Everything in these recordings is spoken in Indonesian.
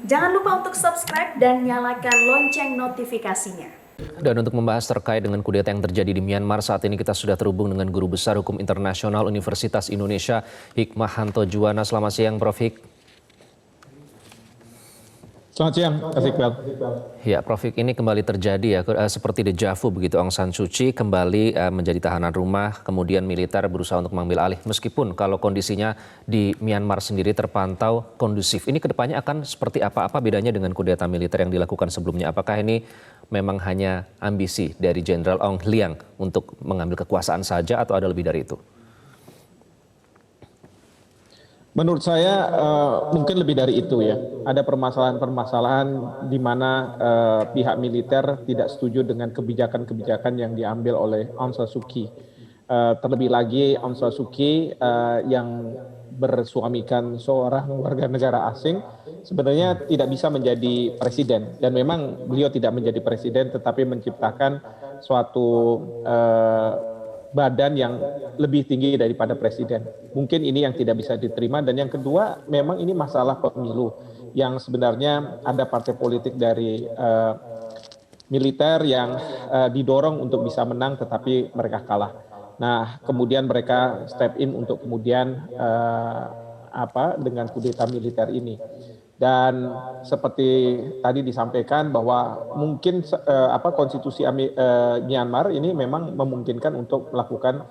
Jangan lupa untuk subscribe dan nyalakan lonceng notifikasinya. Dan untuk membahas terkait dengan kudeta yang terjadi di Myanmar, saat ini kita sudah terhubung dengan Guru Besar Hukum Internasional Universitas Indonesia, Hikmahanto Juwana. Selamat siang, Prof. Hik. Selamat siang, Mas Iqbal. Ya, Prof. Hik, ini kembali terjadi ya, seperti deja vu begitu. Aung San Suu Kyi kembali menjadi tahanan rumah, kemudian militer berusaha untuk mengambil alih. Meskipun kalau kondisinya di Myanmar sendiri terpantau kondusif. Ini kedepannya akan seperti apa? Apa bedanya dengan kudeta militer yang dilakukan sebelumnya? Apakah ini memang hanya ambisi dari Jenderal Aung Hlaing untuk mengambil kekuasaan saja atau ada lebih dari itu? Menurut saya mungkin lebih dari itu ya. Ada permasalahan-permasalahan di mana pihak militer tidak setuju dengan kebijakan-kebijakan yang diambil oleh Aung San Suu Kyi. Terlebih lagi Aung San Suu Kyi yang bersuamikan seorang warga negara asing sebenarnya tidak bisa menjadi presiden, dan memang beliau tidak menjadi presiden tetapi menciptakan suatu badan yang lebih tinggi daripada presiden. Mungkin ini yang tidak bisa diterima. Dan yang kedua, memang ini masalah pemilu yang sebenarnya ada partai politik dari militer yang didorong untuk bisa menang tetapi mereka kalah. Nah, kemudian mereka step in untuk kemudian dengan kudeta militer ini. Dan seperti tadi disampaikan bahwa mungkin konstitusi Myanmar ini memang memungkinkan untuk melakukan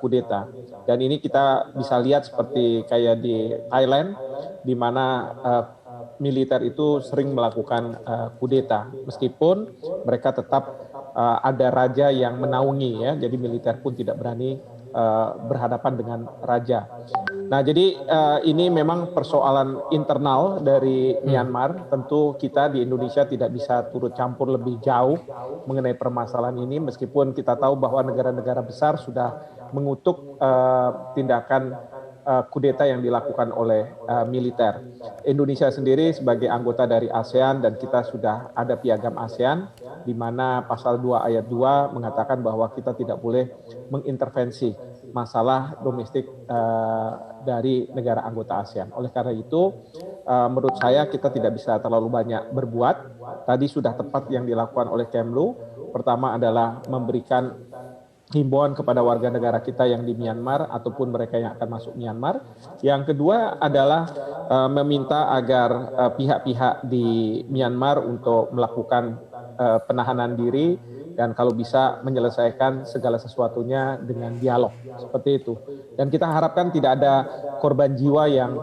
kudeta. Dan ini kita bisa lihat seperti kayak di Thailand, di mana militer itu sering melakukan kudeta, meskipun mereka tetap ada raja yang menaungi ya, jadi militer pun tidak berani berhadapan dengan raja. Nah, jadi ini memang persoalan internal dari Myanmar. Tentu kita di Indonesia tidak bisa turut campur lebih jauh mengenai permasalahan ini, meskipun kita tahu bahwa negara-negara besar sudah mengutuk tindakan kudeta yang dilakukan oleh militer. Indonesia sendiri sebagai anggota dari ASEAN, dan kita sudah ada piagam ASEAN di mana pasal 2 ayat 2 mengatakan bahwa kita tidak boleh mengintervensi masalah domestik dari negara anggota ASEAN. Oleh karena itu, menurut saya kita tidak bisa terlalu banyak berbuat. Tadi sudah tepat yang dilakukan oleh Kemlu. Pertama adalah memberikan himbauan kepada warga negara kita yang di Myanmar ataupun mereka yang akan masuk Myanmar. Yang kedua adalah meminta agar pihak-pihak di Myanmar untuk melakukan penahanan diri dan kalau bisa menyelesaikan segala sesuatunya dengan dialog, seperti itu. Dan kita harapkan tidak ada korban jiwa yang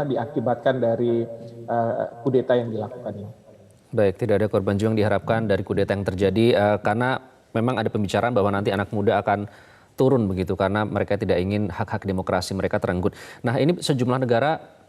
diakibatkan dari kudeta yang dilakukan ini. Baik, tidak ada korban jiwa yang diharapkan dari kudeta yang terjadi karena memang ada pembicaraan bahwa nanti anak muda akan turun begitu karena mereka tidak ingin hak-hak demokrasi mereka terenggut. Nah, ini sejumlah negara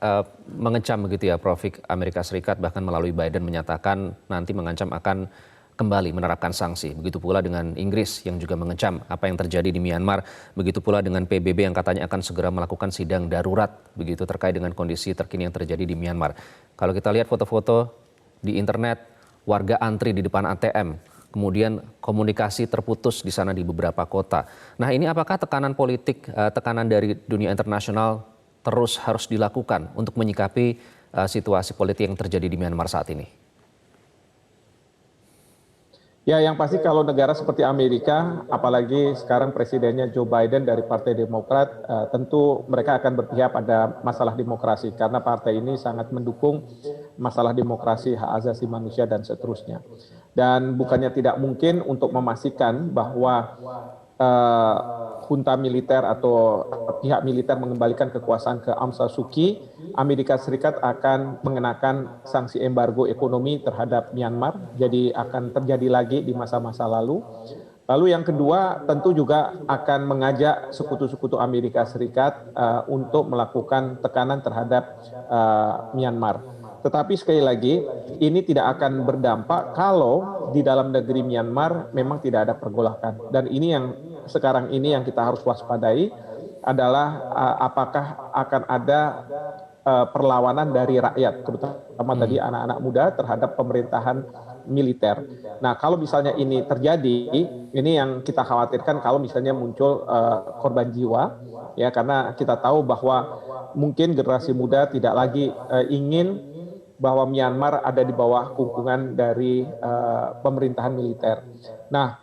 mengecam begitu ya, Prof. Hik. Amerika Serikat bahkan melalui Biden menyatakan nanti mengancam akan kembali menerapkan sanksi. Begitu pula dengan Inggris yang juga mengecam apa yang terjadi di Myanmar. Begitu pula dengan PBB yang katanya akan segera melakukan sidang darurat begitu terkait dengan kondisi terkini yang terjadi di Myanmar. Kalau kita lihat foto-foto di internet, warga antri di depan ATM. Kemudian komunikasi terputus di sana di beberapa kota. Nah, ini apakah tekanan politik, tekanan dari dunia internasional terus harus dilakukan untuk menyikapi situasi politik yang terjadi di Myanmar saat ini? Ya, yang pasti kalau negara seperti Amerika, apalagi sekarang presidennya Joe Biden dari Partai Demokrat, tentu mereka akan berpihak pada masalah demokrasi karena partai ini sangat mendukung masalah demokrasi, hak asasi manusia dan seterusnya. Dan bukannya tidak mungkin untuk memastikan bahwa junta militer atau pihak militer mengembalikan kekuasaan ke Aung San Suu Kyi, Amerika Serikat akan mengenakan sanksi embargo ekonomi terhadap Myanmar, jadi akan terjadi lagi di masa-masa lalu. Lalu yang kedua, tentu juga akan mengajak sekutu-sekutu Amerika Serikat untuk melakukan tekanan terhadap Myanmar. Tetapi sekali lagi, ini tidak akan berdampak kalau di dalam negeri Myanmar memang tidak ada pergolakan. Dan ini yang sekarang ini yang kita harus waspadai adalah apakah akan ada perlawanan dari rakyat, terutama tadi anak-anak muda terhadap pemerintahan militer. Nah, kalau misalnya ini terjadi, ini yang kita khawatirkan kalau misalnya muncul korban jiwa, ya karena kita tahu bahwa mungkin generasi muda tidak lagi ingin bahwa Myanmar ada di bawah kungkungan dari pemerintahan militer. Nah,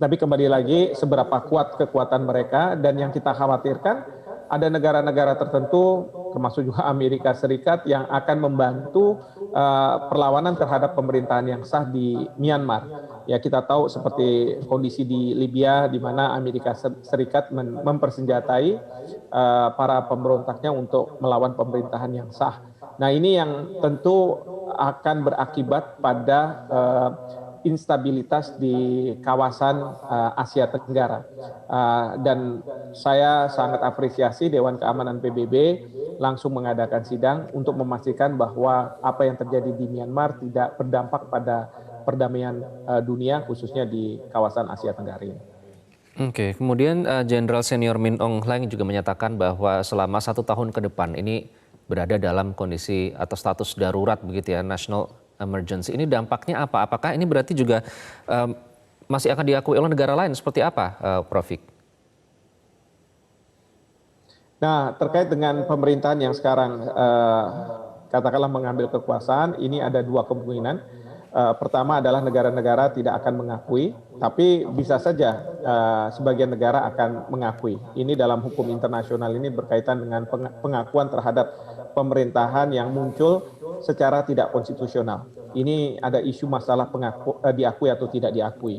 tapi kembali lagi seberapa kuat kekuatan mereka, dan yang kita khawatirkan ada negara-negara tertentu termasuk juga Amerika Serikat yang akan membantu perlawanan terhadap pemerintahan yang sah di Myanmar. Ya, kita tahu seperti kondisi di Libya di mana Amerika Serikat mempersenjatai para pemberontaknya untuk melawan pemerintahan yang sah. Nah, ini yang tentu akan berakibat pada instabilitas di kawasan Asia Tenggara. Dan saya sangat apresiasi Dewan Keamanan PBB langsung mengadakan sidang untuk memastikan bahwa apa yang terjadi di Myanmar tidak berdampak pada perdamaian dunia, khususnya di kawasan Asia Tenggara ini. Oke, kemudian Jenderal Senior Min Aung Hlaing juga menyatakan bahwa selama 1 tahun ke depan ini berada dalam kondisi atau status darurat begitu ya, national emergency. Ini dampaknya apa? Apakah ini berarti juga masih akan diakui oleh negara lain seperti apa, Prof. Hik? Nah, terkait dengan pemerintahan yang sekarang katakanlah mengambil kekuasaan, ini ada 2 kemungkinan. Pertama adalah negara-negara tidak akan mengakui, tapi bisa saja sebagian negara akan mengakui. Ini dalam hukum internasional ini berkaitan dengan pengakuan terhadap pemerintahan yang muncul secara tidak konstitusional. Ini ada isu masalah diakui atau tidak diakui.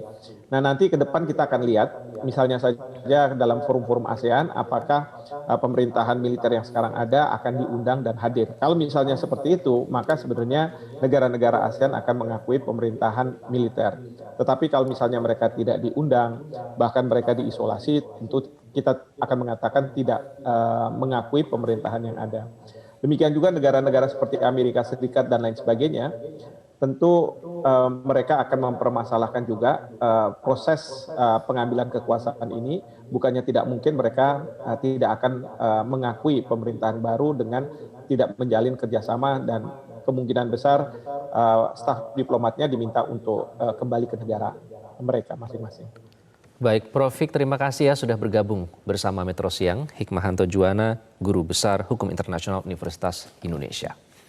Nah, nanti ke depan kita akan lihat, misalnya saja dalam forum-forum ASEAN, apakah pemerintahan militer yang sekarang ada akan diundang dan hadir. Kalau misalnya seperti itu, maka sebenarnya negara-negara ASEAN akan mengakui pemerintahan militer. Tetapi kalau misalnya mereka tidak diundang, bahkan mereka diisolasi, tentu kita akan mengatakan tidak mengakui pemerintahan yang ada. Demikian juga negara-negara seperti Amerika Serikat dan lain sebagainya, tentu mereka akan mempermasalahkan juga proses pengambilan kekuasaan ini. Bukannya tidak mungkin mereka tidak akan mengakui pemerintahan baru dengan tidak menjalin kerjasama, dan kemungkinan besar staf diplomatnya diminta untuk kembali ke negara mereka masing-masing. Baik, Prof. Hik, terima kasih ya sudah bergabung bersama Metro Siang. Hikmahanto Juwana, Guru Besar Hukum Internasional Universitas Indonesia.